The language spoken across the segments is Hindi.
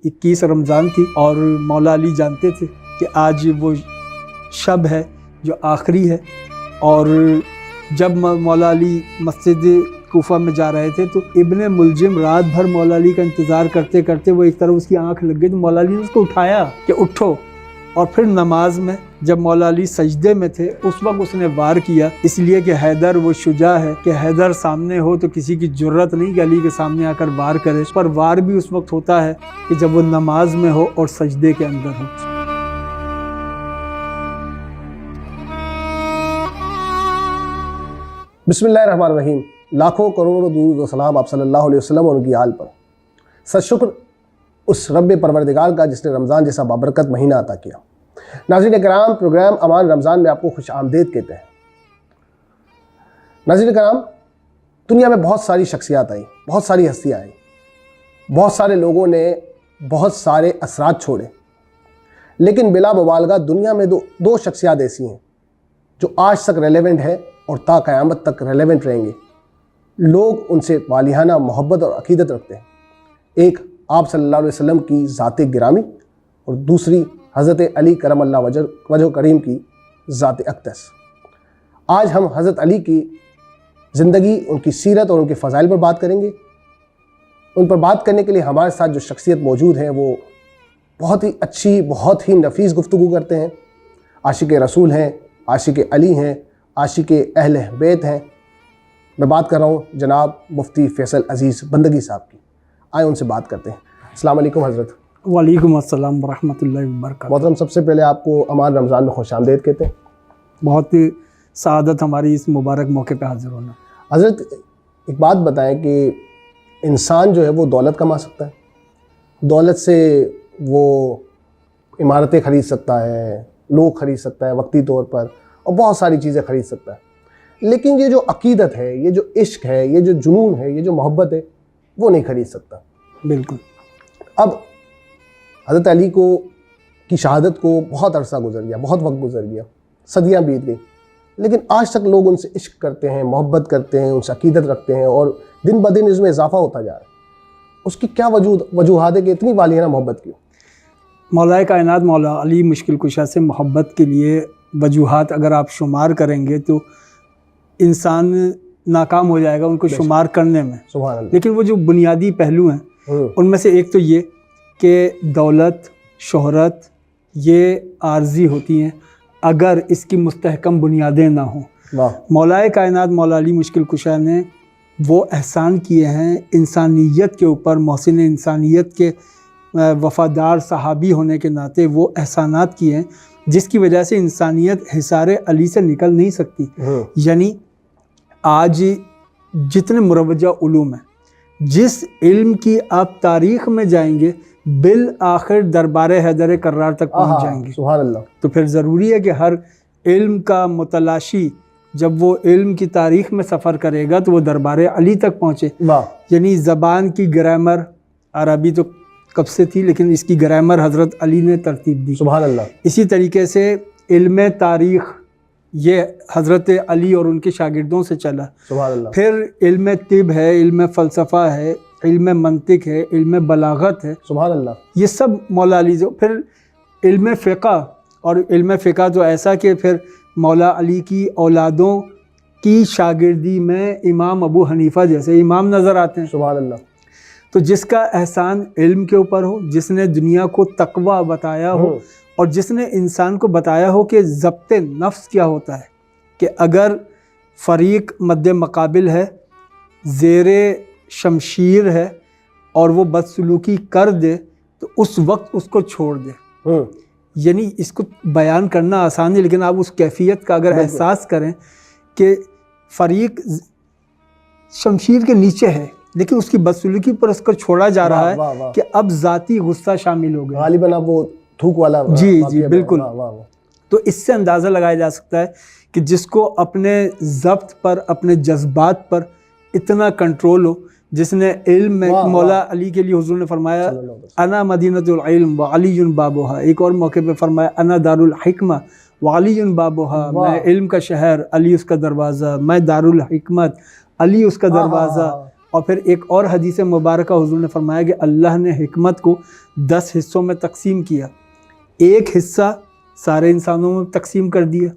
21 रमज़ान थी और मौला अली जानते थे कि आज वो शब है जो आखिरी है। और जब मौला अली मस्जिद कूफा में जा रहे थे तो इब्ने मुलजिम रात भर मौला अली का इंतज़ार करते करते वो एक तरफ उसकी आंख लग गई तो मौला अली ने उसको उठाया कि उठो। और फिर नमाज में जब मौला अली सजदे में थे उस वक्त उसने वार किया, इसलिए कि हैदर वो शुजा है कि हैदर सामने हो तो किसी की जुर्रत नहीं कि अली के सामने आकर वार करे। पर वार भी उस वक्त होता है कि जब वो नमाज में हो और सजदे के अंदर हो। बिस्मिल्लाहिर्रहमानिर्रहीम। लाखों करोड़ों दूर व सलाम आप सल्लल्लाहु अलैहि वसल्लम और उनकी आल पर। सत्शुक्र उस रब्बे परवरदिगार का जिसने रमज़ान जैसा बाबरकत महीना अता किया। नाज़रीन कराम, प्रोग्राम अमान रमज़ान में आपको खुश आमदीद कहते हैं। नाज़रीन कराम, दुनिया में बहुत सारी शख्सियात आई, बहुत सारी हस्तियाँ आई, बहुत सारे लोगों ने बहुत सारे असरात छोड़े, लेकिन बिला मुबालगा दुनिया में दो शख्सियात ऐसी हैं जो आज तक रेलेवेंट है और ता क़यामत तक रेलेवेंट रहेंगे। लोग उनसे वालिहाना मोहब्बत और अकीदत रखते हैं। एक आप सल्लल्लाहु अलैहि वसल्लम की ज़ात गिरामी और दूसरी हज़रत अली करमल्लाह वजह करीम की ज़ात अक़दस। आज हम हज़रत अली की ज़िंदगी, उनकी सीरत और उनके फ़ज़ाइल पर बात करेंगे। उन पर बात करने के लिए हमारे साथ जो शख्सियत मौजूद हैं वो बहुत ही अच्छी, बहुत ही नफीस गुफ्तगू करते हैं। आशिक़ रसूल हैं, आशिक़ अली हैं, आशिक़ अहले बैत हैं। मैं बात कर रहा हूँ जनाब मुफ्ती फ़ैसल अज़ीज़ बंदगी साहब की। आए उनसे बात करते हैं। अस्सलाम वालेकुम हज़रत। वालेकुम अस्सलाम वरहमतुल्लाहि वबरकातुहू। मोहतरम, सबसे पहले आपको अमान रमज़ान में खुश आमदीद कहते हैं। बहुत ही सआदत हमारी इस मुबारक मौके पे हाज़िर होना। हज़रत, एक बात बताएं कि इंसान जो है वो दौलत कमा सकता है, दौलत से वो इमारतें ख़रीद सकता है, लोग ख़रीद सकता है वक्ती तौर पर, और बहुत सारी चीज़ें ख़रीद सकता है, लेकिन ये जो अकीदत है, ये जो इश्क है, ये जो जुनून है, ये जो मोहब्बत है, वो नहीं ख़रीद सकता। बिल्कुल। अब हज़रत अली की शहादत को बहुत अरसा गुजर गया, बहुत वक्त गुजर गया, सदियाँ बीत गई, लेकिन आज तक लोग उनसे इश्क करते हैं, मोहब्बत करते हैं, उनसे अकीदत रखते हैं और दिन ब दिन इसमें इजाफा होता जा रहा है। उसकी क्या वजूहात है कि इतनी वालियाना मोहब्बत क्यों? मौलाए कायनात मौला अली मुश्किल कुशा से मोहब्बत के लिए वजूहात अगर आप शुमार करेंगे तो इंसान नाकाम हो जाएगा उनको शुमार करने में। सुभान अल्लाह। लेकिन वो जो बुनियादी पहलू हैं उनमें से एक तो ये कि दौलत, शोहरत ये आर्जी होती हैं अगर इसकी मुस्तहकम बुनियादें ना हों। मौलाए कायनात मौला अली मुश्किल कुशा ने वो एहसान किए हैं इंसानियत के ऊपर, मोहसिन इंसानियत के वफ़ादार सहाबी होने के नाते वो एहसानात किए हैं जिसकी वजह से इंसानियत हिसारे अली से निकल नहीं सकती। यानी आज जितने मुरवजा उलूम हैं, जिस इल्म की आप तारीख़ में जाएंगे बिल आखिर दरबार हैदर कर्रार तक पहुँच जाएंगे। सुभान अल्लाह। तो फिर ज़रूरी है कि हर इल्म का मुतलाशी जब वो इल्म की तारीख़ में सफ़र करेगा तो वो दरबार अली तक पहुँचे। यानी ज़बान की ग्रामर, अरबी तो कब से थी लेकिन इसकी ग्रामर हज़रत अली ने तरतीब दी। सुभान अल्लाह। इसी तरीके से इल्म तारीख़ ये हज़रत अली और उनके शागिर्दों से चला। सुभान अल्लाह। फिर इल्म तिब है, इल्म फ़लसफ़ा है, इल्म मंतिक है, इल्म बलागत है। सुभान अल्लाह। ये सब मौला अली जो। फिर इल्म फ़िक़ा, और इल्म फ़िक़ा तो ऐसा कि फिर मौला अली की औलादों की शागिर्दी में इमाम अबू हनीफ़ा जैसे इमाम नज़र आते हैं। सुभान अल्लाह। तो जिसका एहसान इल्म के ऊपर हो, जिसने दुनिया को तक़वा बताया हो और जिसने इंसान को बताया हो कि ज़ब्त नफ्स क्या होता है, कि अगर फ़रीक मद्दे मकाबिल है, ज़ेरे शमशीर है और वो बदसलूकी कर दे तो उस वक्त उसको छोड़ दे। यानी इसको बयान करना आसान है लेकिन आप उस कैफियत का अगर एहसास करें कि फ़रीक शमशीर के नीचे है लेकिन उसकी बदसलूकी पर उसको छोड़ा जा रहा है कि अब ज़ाती गुस्सा शामिल हो गया। गालिबन अब वो थूक वाला। जी बिल्कुल। तो इससे अंदाज़ा लगाया जा सकता है कि जिसको अपने ज़ब्त पर, अपने जज्बात पर इतना कंट्रोल हो, जिसने इल्म में मौला अली के लिए हुज़ूर ने फरमाया अना मदीनतुल इल्म व अलीयुन बाबुहा। एक और मौके पे फरमाया अना दारुल हिकमा व अलीयुन बाबुहा। मैं इल्म का शहर, अली उसका दरवाज़ा, मैं दारुल हिकमत, अली उसका दरवाज़ा। और फिर एक और हदीस मुबारक हुज़ूर ने फरमाया कि अल्लाह ने हिकमत को 10 हिस्सों में तकसीम किया, एक हिस्सा सारे इंसानों में तकसीम कर दिया,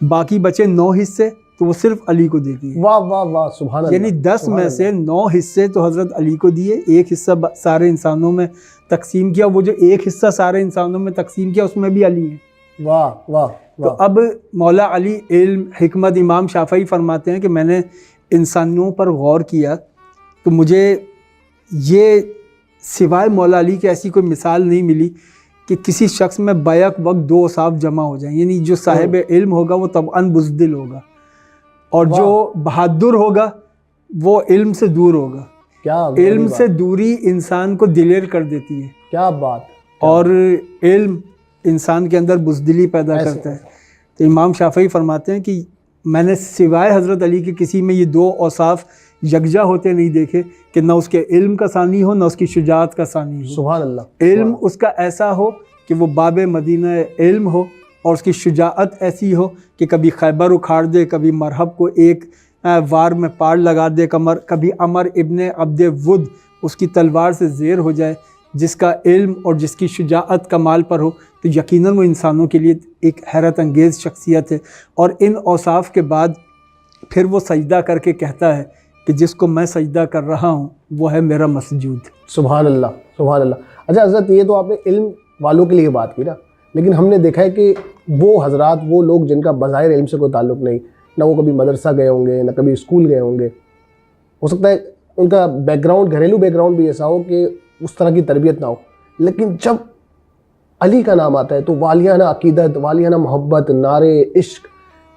बाकी बचे 9 हिस्से तो वो सिर्फ अली को दे दिए। वाह वाह वाह, सुभान अल्लाह। यानी 10 में से 9 हिस्से तो हज़रत अली को दिए, एक हिस्सा सारे इंसानों में तकसीम किया। वो जो एक हिस्सा सारे इंसानों में तकसीम किया उसमें भी अली है। वाह वाह। तो अब मौला अली इल्म हिकमत, इमाम शाफ़ई फरमाते हैं कि मैंने इंसानियों पर गौर किया तो मुझे ये सिवाय मौला अली की ऐसी कोई मिसाल नहीं मिली कि किसी शख्स में बैक वक्त 2 औसाफ जमा हो जाएं। यानी जो साहिब इल्म होगा वो तबअन बुज़दिल होगा और जो बहादुर होगा वो इल्म से दूर होगा। क्या इल्म से दूरी इंसान को दिलेर कर देती है। क्या बात। और इल्म इंसान के अंदर बुज़दिली पैदा करता है। तो इमाम शाफ़ई फरमाते हैं कि मैंने सिवाय हज़रत अली के किसी में ये 2 औसाफ यकजा होते नहीं देखे कि ना उसके इल्म का सानी हो ना उसकी शुजाअत का सानी हो। सुभान अल्लाह। इल्म उसका ऐसा हो कि वो बाब मदीना इल्म हो और उसकी शुजाअत ऐसी हो कि कभी खैबर उखाड़ दे, कभी मरहब को एक वार में पार लगा दे कमर, कभी अमर इब्ने अब्द वुद उसकी तलवार से ज़ेर हो जाए। जिसका इल्म और जिसकी शुजाअत कमाल पर हो तो यकीनन वो इंसानों के लिए एक हैरत अंगेज़ शख्सियत है। और इन औसाफ के बाद फिर वो सजदा करके कहता है कि जिसको मैं सजदा कर रहा हूँ वो है मेरा मसजूद। सुभान अल्लाह, सुभान अल्लाह। अच्छा हज़रत, ये तो आपने इल्म वालों के लिए बात की ना, लेकिन हमने देखा है कि वो हजरात, वो लोग जिनका बज़ाहिर इल्म से कोई ताल्लुक़ नहीं, ना वो कभी मदरसा गए होंगे ना कभी स्कूल गए होंगे, हो सकता है उनका बैकग्राउंड, घरेलू बैकग्राउंड भी ऐसा हो कि उस तरह की तरबियत ना हो, लेकिन जब अली का नाम आता है तो वालियाना अकीदत, वालियाना मोहब्बत, नारे इश्क,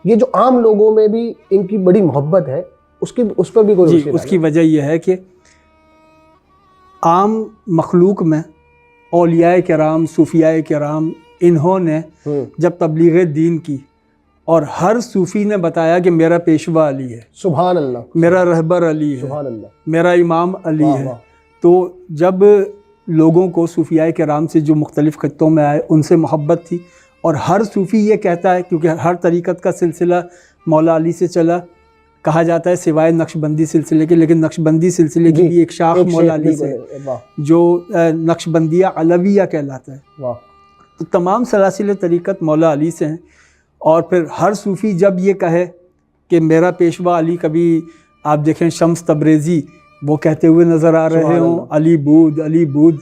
ये जो आम लोगों में भी इनकी बड़ी मोहब्बत है, उसकी उस पर भी कोई उसकी वजह यह है कि आम मखलूक में औलियाए किराम, सूफियाए किराम, इन्होंने जब तबलीग दीन की और हर सूफ़ी ने बताया कि मेरा पेशवा अली है, सुभान अल्लाह, मेरा रहबर अली है, सुभान अल्लाह, मेरा इमाम अली है। तो जब लोगों को सूफियाए किराम से जो मुख्तलिफ़ ख़ित्तों में आए उनसे मोहब्बत थी और हर सूफ़ी ये कहता है, क्योंकि हर तरीक़त का सिलसिला मौला अली से चला, कहा जाता है सिवाय नक्शबंदी सिलसिले के, लेकिन नक्शबंदी सिलसिले की भी एक शाख मौला अली से जो नक्शबंदिया अलविया कहलाता है। तो तमाम सलासिल तरीक़त मौला अली से हैं। और फिर हर सूफ़ी जब ये कहे कि मेरा पेशवा अली, कभी आप देखें शम्स तब्रेज़ी वो कहते हुए नज़र आ रहे हों अली बूद, अली बूद,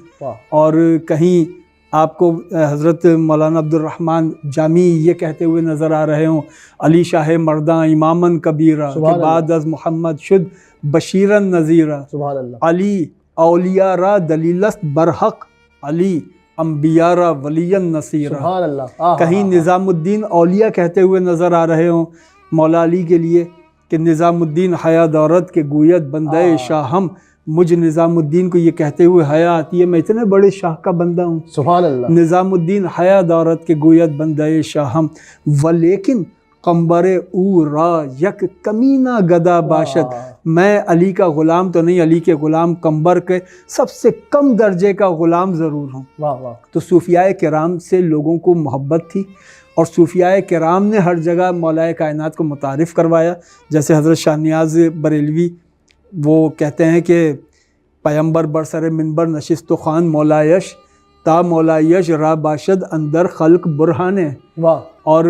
और कहीं आपको हज़रत मौलाना अब्दुर्रहमान जामी ये कहते हुए नज़र आ रहे हों अली शाह मर्दा इमामन कबीरा के बाद अज़ मोहम्मद शुद बशीरन नज़ीरा, अली औलिया रा दलीलस्त बरहक, अली अम्बियारा वलियन नसीरा। कहीं निज़ामुद्दीन औलिया कहते हुए नज़र आ रहे हों मौला अली के लिए कि निज़ामुद्दीन हया दौरत के गोयत बंदे शाहम, मुझ निज़ामुद्दीन को ये कहते हुए हया आती है मैं इतने बड़े शाह का बंदा हूँ। सुभान अल्लाह। निज़ामुद्दीन हया दौरत के गोयत बंदे शाहम व लेकिन कम्बरे ऊ रा यक कमीना गदा बाशत, मैं अली का ग़ुलाम तो नहीं, अली के ग़ुलाम कम्बर के सबसे कम दर्जे का ग़ुलाम ज़रूर हूँ। वाह वाह। तो सूफियाए किराम से लोगों को मोहब्बत थी और सूफियाए किराम ने हर जगह मौलाए कायनात को मुतारिफ़ करवाया। जैसे हज़रत शाह नियाज़ बरेलवी वो कहते हैं कि पैगम्बर बरसर मिनबर नशिस्त ख़ान मौलायश ता मौलायश रा बाशद अंदर खल्क बुरहाने। वाह। और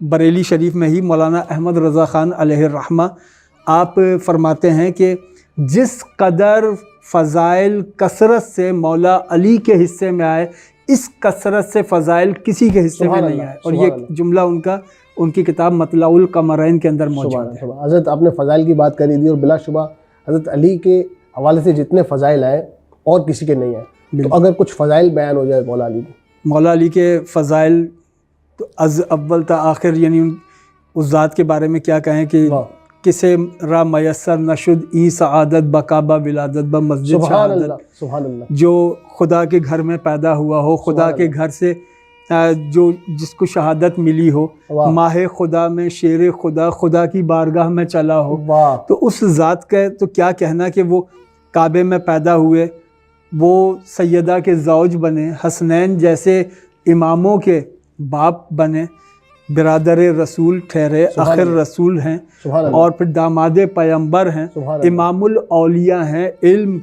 बरेली शरीफ में ही मौलाना अहमद रज़ा ख़ान अलैहिर्रहमा आप फरमाते हैं कि जिस कदर फ़ज़ाइल कसरत से मौला अली के हिस्से में आए, इस कसरत से फ़ज़ाइल किसी के हिस्से में नहीं आए। और ये जुमला उनकी किताब मतलाउल कमरैन के अंदर मौजूद है। हज़रत आपने फ़ज़ाइल की बात करी थी और बिलाशुबा हज़रत अली के हवाले से जितने फ़ज़ाइल आए और किसी के नहीं आए, तो अगर कुछ फ़ज़ाइल बयान हो जाए मौला अली की। मौला अली के फ़ज़ाइल तो अज़ अव्वल ता आखिर, यानी उस ज़ात के बारे में क्या कहें कि किसे रा मयसर नशुद ई सआदत बकाबा विलादत ब मस्जिद शहादत, जो खुदा के घर में पैदा हुआ हो, खुदा के घर से जो जिसको शहादत मिली हो, माहे खुदा में शेर खुदा, खुदा की बारगाह में चला हो, तो उस ज़ात का तो क्या कहना कि वो काबे में पैदा हुए, वो सैयदा के ज़ौज बने, हसनैन जैसे इमामों के बाप बने, बिरादर रसूल ठहरे, आखिर रसूल हैं, और फिर दामादे पैगंबर हैं, इमामुल औलिया हैं, इल्म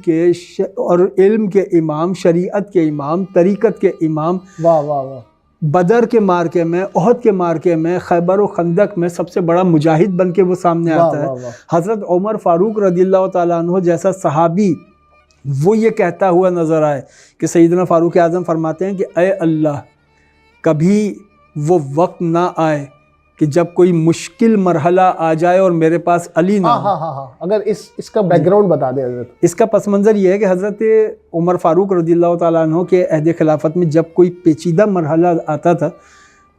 के इमाम, शरीयत के इमाम, तरीक़त के इमाम। वाह वाह वाह। बदर के मार्के में, ओहद के मार्के में, खैबर और खंदक में सबसे बड़ा मुजाहिद बन के वो सामने आता है। हज़रत उमर फ़ारूक रज़ियल्लाहु ताला अन्हु जैसा सहाबी वो ये कहता हुआ नज़र आए कि सैयदना फ़ारूक आज़म फरमाते हैं कि अय अल्लाह, कभी वो वक्त ना आए कि जब कोई मुश्किल मरहला आ जाए और मेरे पास अली ना हो। हाँ। अगर इसका बैकग्राउंड बता दें हज़रत। इसका पस मंज़र ये है कि हज़रत उमर फ़ारूक रज़ियल्लाहु ताला अन्हु के अहद खिलाफत में जब कोई पेचीदा मरहला आता था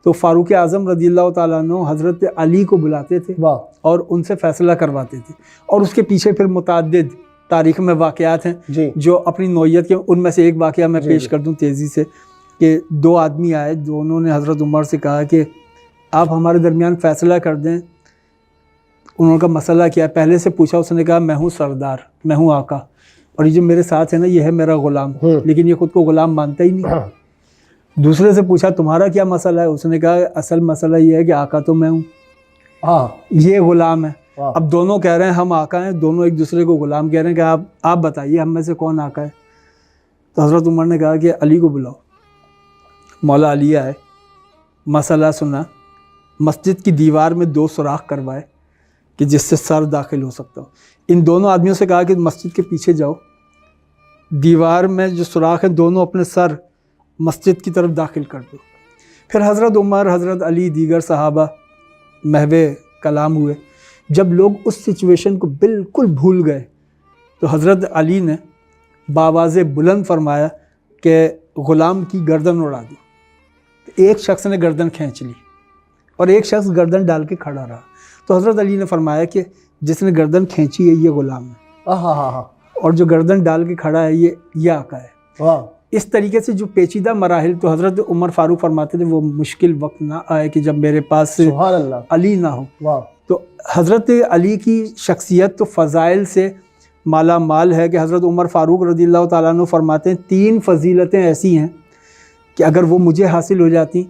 तो फ़ारूक आज़म रज़ियल्लाहु ताला अन्हु हज़रत अली को बुलाते थे और उनसे फ़ैसला करवाते थे। और उसके पीछे फिर मुतअद्दिद तारीख़ में वाक़यात हैं जो अपनी नौइयत के, उनमें से एक वाक़या मैं पेश कर दूँ तेज़ी से कि दो आदमी आए, दोनों ने हज़रत उमर से कहा कि आप हमारे दरमियान फ़ैसला कर दें। उनका मसला क्या है, पहले से पूछा, उसने कहा मैं हूँ सरदार, मैं हूँ आका, और ये जो मेरे साथ है ना ये है मेरा ग़ुलाम, लेकिन ये ख़ुद को ग़ुलाम मानता ही नहीं। दूसरे से पूछा तुम्हारा क्या मसला है, उसने कहा असल मसला ये है कि आका तो मैं हूँ, ये ग़ुलाम है। अब दोनों कह रहे हैं हम आका हैं, दोनों एक दूसरे को ग़ुलाम कह रहे हैं कि आप बताइए हम में से कौन आका है। तो हज़रत उमर ने कहा कि अली को बुलाओ। मौला अली आए, मसला सुना, मस्जिद की दीवार में 2 सुराख करवाए कि जिससे सर दाखिल हो सकता हो। इन दोनों आदमियों से कहा कि मस्जिद के पीछे जाओ, दीवार में जो सुराख है दोनों अपने सर मस्जिद की तरफ दाखिल कर दो। फिर हज़रत उमर, हज़रत अली, दीगर सहाबा महवे कलाम हुए। जब लोग उस सिचुएशन को बिल्कुल भूल गए तो हज़रत अली ने बावाज़े बुलंद फरमाया कि ग़ुलाम की गर्दन उड़ा दो। तो एक शख्स ने गर्दन खींच ली और एक शख्स गर्दन डाल के खड़ा रहा। तो हज़रत अली ने फरमाया कि जिसने गर्दन खींची है ये ग़ुलाम है, और जो गर्दन डाल के खड़ा है ये आका है। इस तरीके से जो पेचीदा मराहिल, तो हज़रत उमर फ़ारूक फरमाते थे वो मुश्किल वक्त ना आए कि जब मेरे पास अली ना हो। तो हज़रत अली की शख्सियत तो फ़ज़ाइल से माला माल है कि हज़रत उमर फ़ारूक रज़ियल्लाहु ताला अन्हु फरमाते हैं 3 फजीलतें ऐसी हैं कि अगर वो मुझे हासिल हो जाती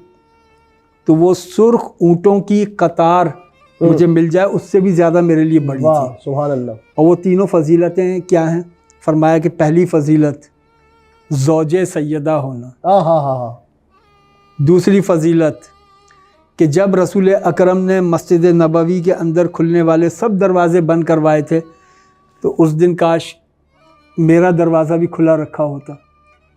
तो वो सुर्ख ऊँटों की कतार मुझे मिल जाए उससे भी ज़्यादा मेरे लिए बड़ी थी। सुभान अल्लाह। और वो तीनों फजीलतें क्या हैं? फरमाया कि पहली फजीलत ज़ौजे सैयदा होना। दूसरी फजीलत कि जब रसूल अकरम ने मस्जिद नबवी के अंदर खुलने वाले सब दरवाज़े बंद करवाए थे तो उस दिन काश मेरा दरवाज़ा भी खुला रखा होता।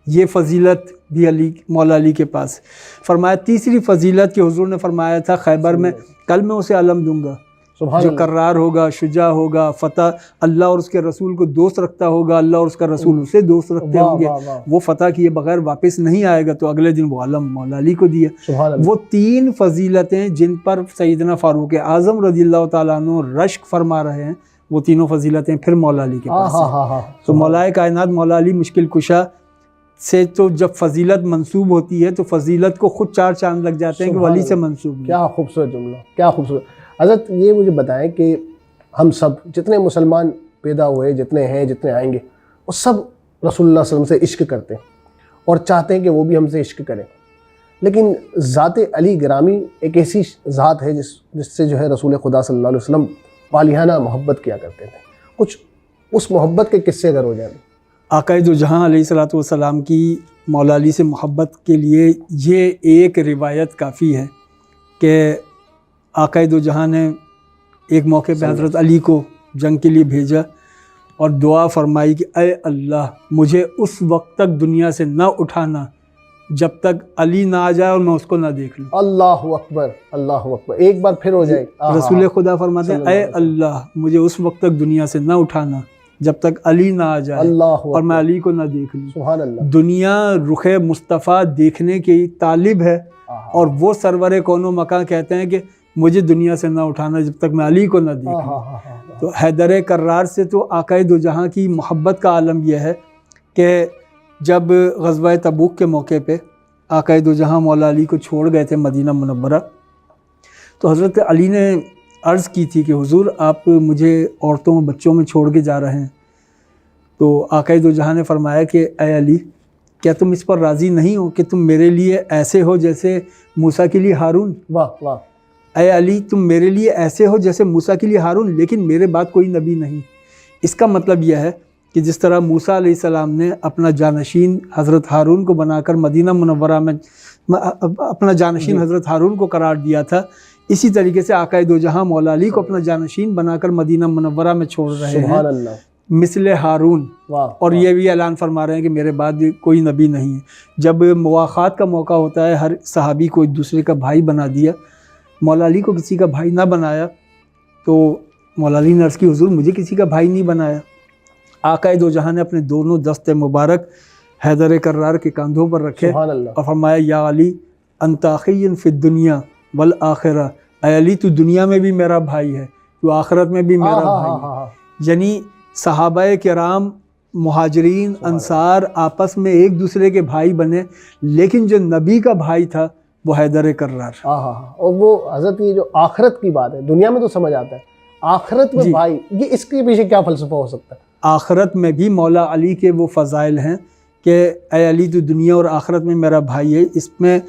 ये फजीलत भी अली, मौला अली के पास। फरमाया तीसरी फजीलत कि हुज़ूर ने फरमाया था खैबर में, कल मैं उसे अलम दूंगा जो कर्रार होगा, शुजा होगा, फ़तह अल्लाह और उसके रसूल को दोस्त रखता होगा, अल्लाह और उसका रसूल उसे दोस्त रखते होंगे, वो फ़तह किए बगैर वापस नहीं आएगा, तो अगले दिन वो अलम मौला अली को दिया। वो 3 फजीलतें जिन पर सैयदना फ़ारूक आज़म रज़ियल्लाहु ताला अन्हु रश्क फरमा रहे हैं, वो तीनों फजीलतें फिर मौला अली के पास हैं। तो मौलाए कायनात मौला अली मुश्किल कुशा से तो जब फजीलत मंसूब होती है तो फजीलत को खुद 4 चांद लग जाते हैं कि वली से मंसूब है। क्या खूबसूरत जुमला, क्या खूबसूरत। हज़रत ये मुझे बताएं कि हम सब जितने मुसलमान पैदा हुए, जितने हैं, जितने आएंगे, वो सब रसूलुल्लाह सल्लल्लाहु अलैहि वसल्लम से इश्क करते हैं और चाहते हैं कि वो भी हमसे इश्क करें। लेकिन ज़ात अली गिरामी एक ऐसी ज़ात है जिससे जो है रसूल खुदा सल्लल्लाहु अलैहि वसल्लम वालिहाना मोहब्बत किया करते थे। कुछ उस मोहब्बत के किस्से अगर हो जाए। आका दो जहां अलैहिस्सलातु वस्सलाम की मौला अली से मोहब्बत के लिए ये एक रिवायत काफ़ी है कि आका दो जहां ने एक मौके पे हज़रत अली को जंग के लिए भेजा और दुआ फरमाई कि अय अल्लाह मुझे उस वक्त तक दुनिया से न उठाना जब तक अली ना आ जाए और मैं उसको ना देख लूँ। अल्लाहु अकबर, अल्लाहु अकबर। एक बार फिर हो जाए। रसूल खुदा फरमाते हैं अय अल्लाह मुझे उस वक्त तक दुनिया से ना उठाना जब तक अली ना आ जाए और मैं अली को ना देख लूँ। सुभान अल्लाह। दुनिया रुखे मुस्तफ़ा देखने की तालिब है और वो सरवरे कौनो मकां कहते हैं कि मुझे दुनिया से ना उठाना जब तक मैं अली को ना देख लूँ। तो हैदर कर्रार से तो आका दो जहां की मोहब्बत का आलम यह है कि जब ग़ज़वा तबूक के मौके पे आका दो जहां मौला अली को छोड़ गए थे मदीना मुनव्वरा, तो हज़रत अली ने अर्ज़ की थी कि हुज़ूर आप मुझे औरतों बच्चों में छोड़ के जा रहे हैं। तो आका दो जहां ने फरमाया कि ऐ अली क्या तुम इस पर राज़ी नहीं हो कि तुम मेरे लिए ऐसे हो जैसे मूसा के लिए हारून। वाह वाह। ऐ अली तुम मेरे लिए ऐसे हो जैसे मूसा के लिए हारून, लेकिन मेरे बाद कोई नबी नहीं। इसका मतलब यह है कि जिस तरह मूसा अलैहिस्सलाम ने अपना जानशीन हज़रत हारून को बनाकर मदीना मुनव्वरा में अपना जानशीन हज़रत हारून को करार दिया था, इसी तरीके से आकाए दो जहां मौला अली को अपना जानशीन बनाकर मदीना मुनव्वरा में छोड़ रहे सुभान हैं, अल्लाह, मिसले हारून। वाह, और ये भी ऐलान फरमा रहे हैं कि मेरे बाद कोई नबी नहीं है। जब मुवाख़ात का मौका होता है, हर सहाबी को एक दूसरे का भाई बना दिया, मौला अली को किसी का भाई ना बनाया, तो मौला अली ने अर्ज़ की हुज़ूर मुझे किसी का भाई नहीं बनाया। आकाए दो जहां ने अपने दोनों दस्ते मुबारक हैदर कर्रार के कंधों पर रखे सुभान अल्लाह, और फरमाया या अली अंत अख़ीन फ़िद दुनिया वल आखिरा, ऐ अली तू दुनिया में भी मेरा भाई है, तू आखिरत में भी मेरा भाई है। यानी सहाबाए किराम, मुहाजिरीन, अंसार आपस में एक दूसरे के भाई बने, लेकिन जो नबी का भाई था वो हैदर कर्रार। और वो हज़रत ये जो आखिरत की बात है, दुनिया में तो समझ आता है, आखिरत में भाई, ये इसके पीछे क्या फ़लसफ़ा हो सकता है? आखिरत में भी मौला अली के वो फ़ज़ाइल हैं कि ऐ अली तू दुनिया और आखिरत में मेरा भाई है। इसमें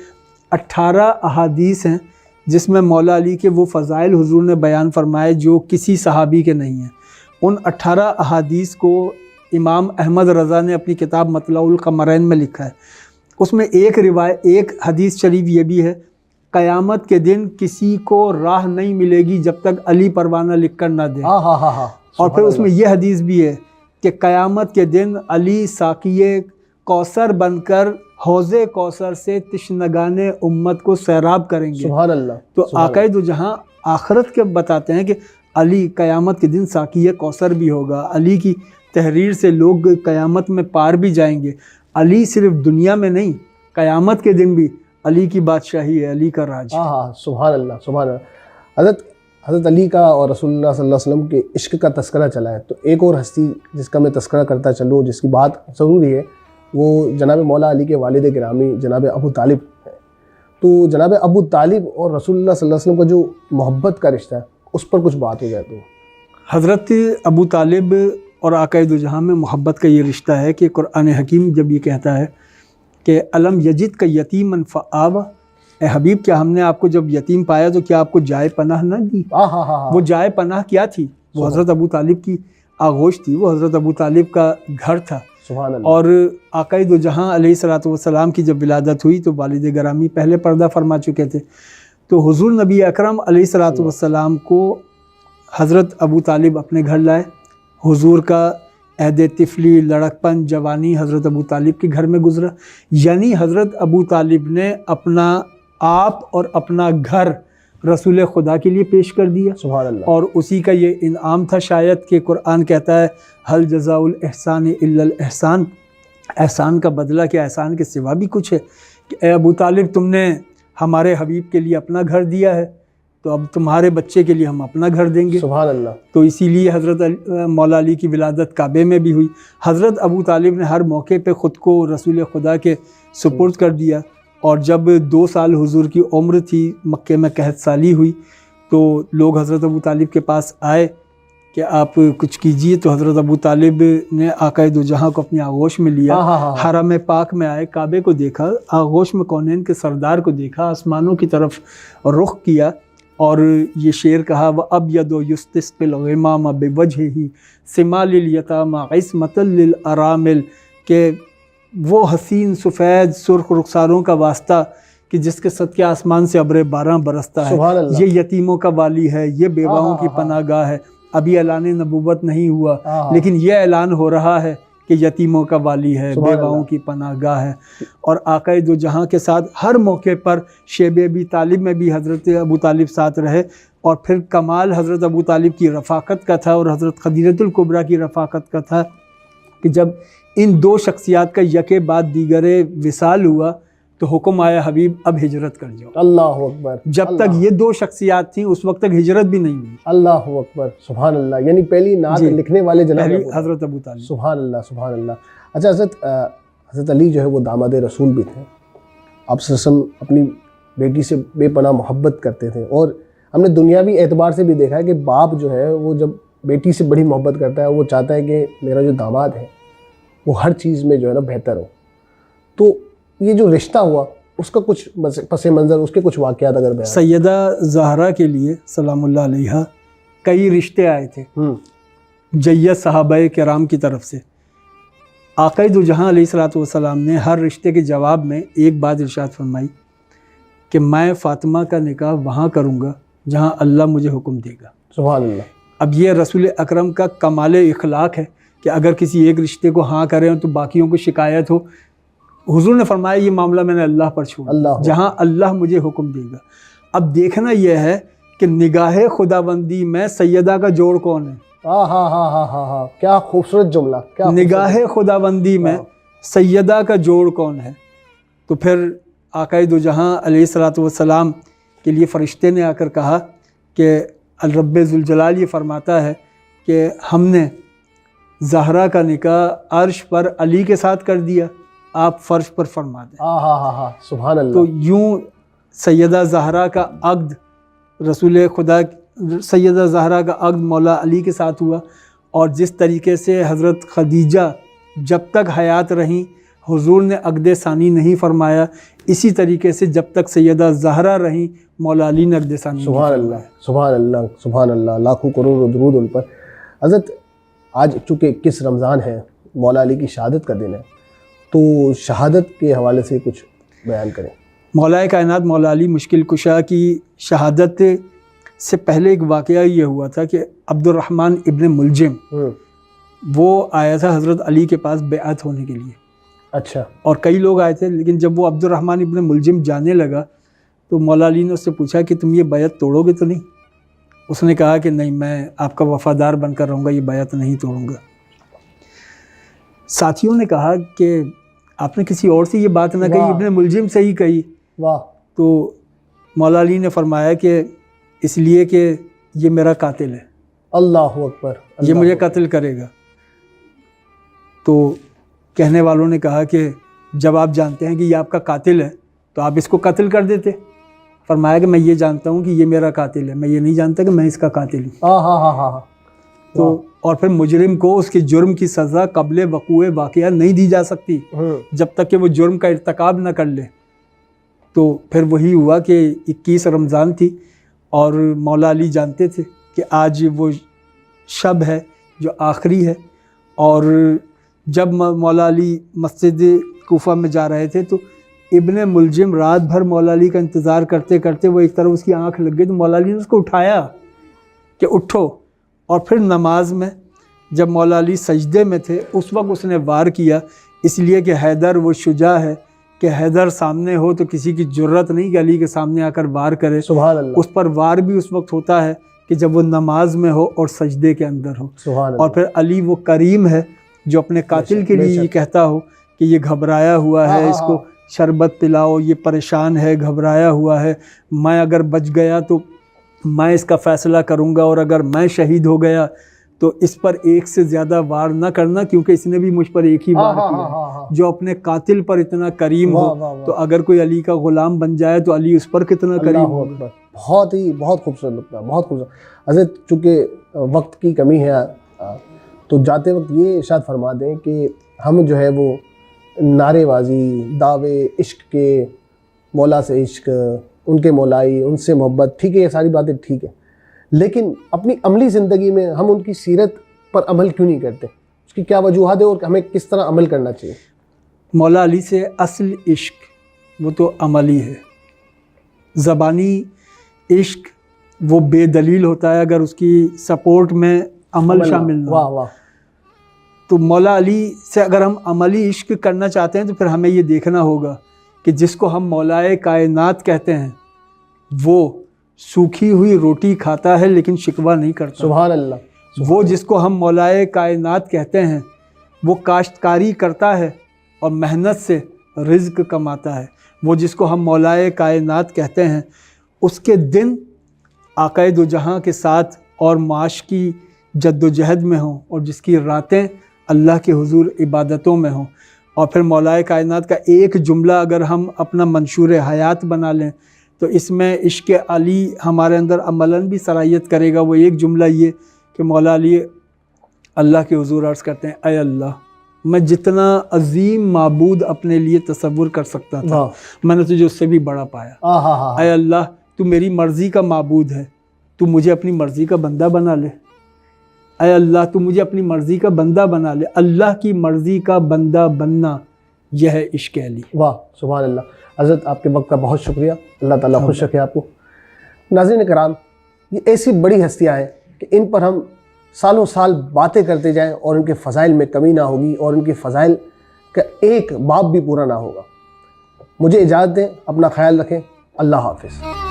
18 अहादीस हैं जिसमें मौला अली के वो फ़ज़ाइल हुज़ूर ने बयान फरमाए जो किसी सहाबी के नहीं हैं। उन 18 अहादीस को इमाम अहमद रज़ा ने अपनी किताब मतलाउल क़मरैन में लिखा है। उसमें एक हदीस शरीफ ये भी है, क़यामत के दिन किसी को राह नहीं मिलेगी जब तक अली परवाना लिख कर ना दे। और फिर उसमें यह हदीस भी है कि क़यामत के दिन अली साक़िए कौसर बनकर हौज़े कौसर से तिश्नगाने उम्मत को सैराब करेंगे। सुभान अल्लाह। तो आकाए दो जहां आखिरत के बताते हैं कि अली क़यामत के दिन साक़िए कौसर भी होगा, अली की तहरीर से लोग क़यामत में पार भी जाएंगे। अली सिर्फ दुनिया में नहीं, क़यामत के दिन भी अली की बादशाही है, अली का राज। सुभान अल्लाह, सुभान अल्लाह। हज़रत अली का और रसूलुल्लाह सल्लल्लाहु अलैहि वसल्लम के इश्क का तस्करा चला है, तो एक और हस्ती जिसका मैं तस्करा करता चलूँ, जिसकी बात ज़रूरी है, वो जनाब मौला अली के वालिद गिरामी जनाब अबू तालिब है। तो जनाब अबू तालिब और रसूलुल्लाह सल्लल्लाहु अलैहि वसल्लम का जो मोहब्बत का रिश्ता है, उस पर कुछ बात हो जाए तो। हज़रत अबू तालिब और आकाए दो जहां में मोहब्बत का ये रिश्ता है कि कुरान हकीम जब ये कहता है कि अलम यजिद का यतीमन फ़आवा, ए हबीब क्या हमने आपको जब यतीम पाया तो क्या आपको जाए पनाह न दी? वो जाए पनाह क्या थी? वो हज़रत अबू तालिब की आगोश थी, वो हज़रत अबू तालिब का घर था। और आकाए दो जहां अलैहिस्सलातु वस्सलाम की जब विलादत हुई तो वालिद गिरामी पहले पर्दा फरमा चुके थे, तो हुज़ूर नबी अकरम अलैहिस्सलातु वस्सलाम को हज़रत अबू तालिब अपने घर लाए। हुज़ूर का अहद तिफली, लड़कपन, जवानी हज़रत अबू तालिब के घर में गुजरा। यानी हज़रत अबू तालिब ने अपना आप और अपना घर रसूल खुदा के लिए पेश कर दिया। सुभान अल्लाह। और उसी का ये इनाम था शायद कि कुरान कहता है हल जज़ाउल एहसान इल्लल एहसान, एहसान का बदला क्या एहसान के सिवा भी कुछ है? कि ए अबू तालिब तुमने हमारे हबीब के लिए अपना घर दिया है, तो अब तुम्हारे बच्चे के लिए हम अपना घर देंगे। सुभान अल्लाह। तो इसीलिए हज़रत मौला अली की विलादत काबे में भी हुई। हज़रत अबू तालिब ने हर मौके पे ख़ुद को रसूल खुदा के सुपुर्द कर दिया। और जब 2 साल हुजूर की उम्र थी, मक्के में कहत साली हुई, तो लोग हज़रत अबू तालिब के पास आए कि आप कुछ कीजिए। तो हज़रत अबू तालिब ने आकाए दो जहां को अपनी आगोश में लिया, हरम पाक में आए, काबे को देखा, आगोश में कौनैन के सरदार को देखा, आसमानों की तरफ रुख किया और ये शेर कहा, व अब यदो युस्तिस्क़िल ग़िमाम बिवजहिही सिमालिल यतामा इस्मतल लिल अरामिल, के वो हसीन सफ़ेद सुर्ख रुखसारों का वास्ता कि जिसके सदके आसमान से अब्र 12 बरसता है, ये यतीमों का वाली है, ये बेवाओं की पनाहगाह है। अभी ऐलान नबूवत नहीं हुआ, लेकिन ये ऐलान हो रहा है कि यतीमों का वाली है, बेवाओं की पनाहगाह है। और आकाए दो जहां के साथ हर मौके पर शेब अबी तालिब में भी हज़रत अबू तालिब साथ रहे। और फिर कमाल हज़रत अबू तालिब की रफ़ाकत का था और हज़रत खदीजतुल कुबरा की रफ़ाकत का था कि जब इन 2 शख्सियात का यके बाद दीगरे विसाल हुआ तो हुक्म आया, हबीब अब हिजरत कर जाओ। अल्लाह अकबर। जब तक ये 2 शख्सियात थी उस वक्त तक हिजरत भी नहीं हुई। अल्लाह अकबर, सुभान अल्लाह। यानी पहली नात लिखने वाले जनाब हज़रत अबू तालिब। सुभान अल्लाह, सुभान अल्लाह। अच्छा, हज़रत अली जो है वो दामाद रसूल भी थे। आप सल्लल्लाहु अलैहि वसल्लम अपनी बेटी से बेपनाह मोहब्बत करते थे और हमने दुनियावी एतबार से भी देखा है कि बाप जो है वो जब बेटी से बड़ी मोहब्बत करता है, वो चाहता है कि मेरा जो दामाद है वो हर चीज़ में जो है ना बेहतर हो। तो ये जो रिश्ता हुआ उसका कुछ पस मंज़र, उसके कुछ वाक़यात अगर बयान। सैयदा ज़हरा के लिए सलामुल्लाह अलैहा कई रिश्ते आए थे जय्यद सहाबाए किराम की तरफ से। आक़ाए दो जहां अलैहिस्सलातु वस्सलाम ने हर रिश्ते के जवाब में एक बात इरशाद फरमाई कि मैं फ़ातिमा का निकाह वहाँ करूँगा जहाँ अल्लाह मुझे हुक्म देगा। सुभान अल्लाह। अब ये रसूल अकरम का कमाल इखलाक है कि अगर किसी एक रिश्ते को हाँ करें तो बाकियों को शिकायत हो। हुजूर ने फरमाया ये मामला मैंने अल्लाह पर छोड़ा, जहाँ अल्लाह मुझे हुक्म देगा। अब देखना यह है कि निगाह खुदाबंदी में सैयदा का जोड़ कौन है। हाँ, क्या खूबसूरत जुमला, क्या निगाह खुदाबंदी में सैयदा का जोड़ कौन है। तो फिर आक़ाए दो जहां अलैहिस्सलातु वस्सलाम के लिए फ़रिश्ते ने आकर कहा कि रब्बे ज़ुल जलाल ये फरमाता है कि हमने ज़हरा का निकाह अर्श पर अली के साथ कर दिया, आप फ़र्श पर फरमा दें। सुभान अल्लाह। तो यूँ सैयदा ज़हरा का अक़्द रसूल खुदा, सैयदा ज़हरा का अक़्द मौला अली के साथ हुआ। और जिस तरीके से हज़रत खदीजा जब तक हयात रहीं हुजूर ने अक़्द सानी नहीं फरमाया, इसी तरीके से जब तक सैयदा ज़हरा रहीं मौला अली ने अक़्द सानी। सुभान अल्लाह, सुभान अल्लाह, सुभान अल्लाह, लाखों करोड़ों दुरूद उन पर। हज़रत आज चूँकि 21 रमज़ान है, मौला अली की शहादत का दिन है, तो शहादत के हवाले से कुछ बयान करें। मौलाए कायनात मौला अली मुश्किल कुशा की शहादत से पहले एक वाक़या ये हुआ था कि अब्दुर्रहमान इब्न मुलजिम वो आया था हज़रत अली के पास बेअत होने के लिए। अच्छा। और कई लोग आए थे, लेकिन जब वो अब्दुर्रहमान इब्न मुलजिम जाने लगा तो मौला अली ने उससे पूछा कि तुम ये बैत तोड़ोगे तो नहीं। उसने कहा कि नहीं, मैं आपका वफ़ादार बनकर रहूँगा, ये बैत नहीं तोड़ूँगा। साथियों ने कहा कि आपने किसी और से ये बात ना कही, इब्न मुलजिम से ही कही। वाह। तो मौला अली ने फरमाया कि इसलिए कि ये मेरा कातिल है, अल्लाहु अकबर, ये मुझे कत्ल करेगा। तो कहने वालों ने कहा कि जब आप जानते हैं कि ये आपका कातिल है तो आप इसको कत्ल कर देते। फरमाया कि मैं ये जानता हूँ कि ये मेरा कातिल है, मैं ये नहीं जानता कि मैं इसका कातिल हूँ। तो और फिर मुजरिम को उसके जुर्म की सज़ा कबले वक़ूए वाक़या नहीं दी जा सकती जब तक कि वो जुर्म का इर्तकाब ना कर ले। तो फिर वही हुआ कि 21 रमज़ान थी और मौला अली जानते थे कि आज वो शब है जो आखिरी है। और जब मौला अली मस्जिद कूफा में जा रहे थे तो इब्न मुलजिम रात भर मौला अली का इंतज़ार करते करते वो एक तरफ उसकी आंख लग गई तो मौला अली ने उसको उठाया कि उठो। और फिर नमाज में जब मौला अली सजदे में थे उस वक्त उसने वार किया, इसलिए कि हैदर वो शुजा है कि हैदर सामने हो तो किसी की जुर्रत नहीं कि अली के सामने आकर वार करे। सुभान अल्लाह। उस पर वार भी उस वक्त होता है कि जब वो नमाज में हो और सजदे के अंदर हो। सुभान और फिर अली वो करीम है जो अपने कातिल के लिए ये कहता हो कि ये घबराया हुआ है, इसको शरबत पिलाओ, ये परेशान है, घबराया हुआ है, मैं अगर बच गया तो मैं इसका फ़ैसला करूँगा और अगर मैं शहीद हो गया तो इस पर एक से ज़्यादा वार ना करना, क्योंकि इसने भी मुझ पर एक ही वार किया। जो अपने कातिल पर इतना करीम हो तो अगर कोई अली का ग़ुलाम बन जाए तो अली उस पर कितना करीम होगा। बहुत खूबसूरत नुक्ता, बहुत खूबसूरत। हज़रत चूँकि वक्त की कमी है तो जाते वक्त ये इरशाद फरमा दें कि हम जो है वो नारेबाजी, दावे इश्क के, मौला से इश्क, उनके मौलाई, उनसे मोहब्बत, ठीक है, ये सारी बातें ठीक है, लेकिन अपनी अमली ज़िंदगी में हम उनकी सीरत पर अमल क्यों नहीं करते? उसकी क्या वजूहत है और हमें किस तरह अमल करना चाहिए? मौला अली से असल इश्क वो तो अमली है। ज़बानी इश्क वो बेदलील होता है अगर उसकी सपोर्ट में अमल शामिल ना हो। वाह। तो मौला अली से अगर हम अमली इश्क करना चाहते हैं तो फिर हमें ये देखना होगा कि जिसको हम मौलाए कायनात कहते हैं वो सूखी हुई रोटी खाता है लेकिन शिकवा नहीं करता। सुभान अल्लाह। वो जिसको हम मौलाए कायनात कहते हैं वो काश्तकारी करता है और मेहनत से रिज़्क कमाता है। वो जिसको हम मौलाए कायनात कहते हैं उसके दिन आक़ाए दो जहां के साथ और माश की जद्दोजहद में हों और जिसकी रातें अल्लाह के हुजूर इबादतों में हों। और फिर मौलाए कायनात का एक जुमला अगर हम अपना मंशूर हयात बना लें तो इसमें इश्क़ अली हमारे अंदर अमलन भी सलाहियत करेगा। वो एक जुमला ये कि मौला अली अल्लाह के हुजूर अर्ज़ करते हैं, ऐ अल्लाह मैं जितना अजीम माबूद अपने लिए तसव्वुर कर सकता था वाह। मैंने तुझे उससे भी बड़ा पाया। अय अल्लाह, तू मेरी मर्ज़ी का माबूद है, तू मुझे अपनी मर्ज़ी का बंदा बना ले। अय अल्लाह, तू मुझे अपनी मर्ज़ी का बंदा बना ले। अल्लाह की मर्ज़ी का बंदा बनना, यह है इश्क़ अली। वाह, सुभान अल्लाह। हज़रत आपके वक्त का बहुत शुक्रिया, अल्लाह ताला खुश रखे आपको। नाज़रीन कराम, ये ऐसी बड़ी हस्तियाँ हैं कि इन पर हम सालों साल बातें करते जाएं और उनके फ़ज़ाइल में कमी ना होगी और उनके फ़ज़ाइल का एक बाब भी पूरा ना होगा। मुझे इजाज़त दें, अपना ख्याल रखें। अल्लाह हाफ़िज़।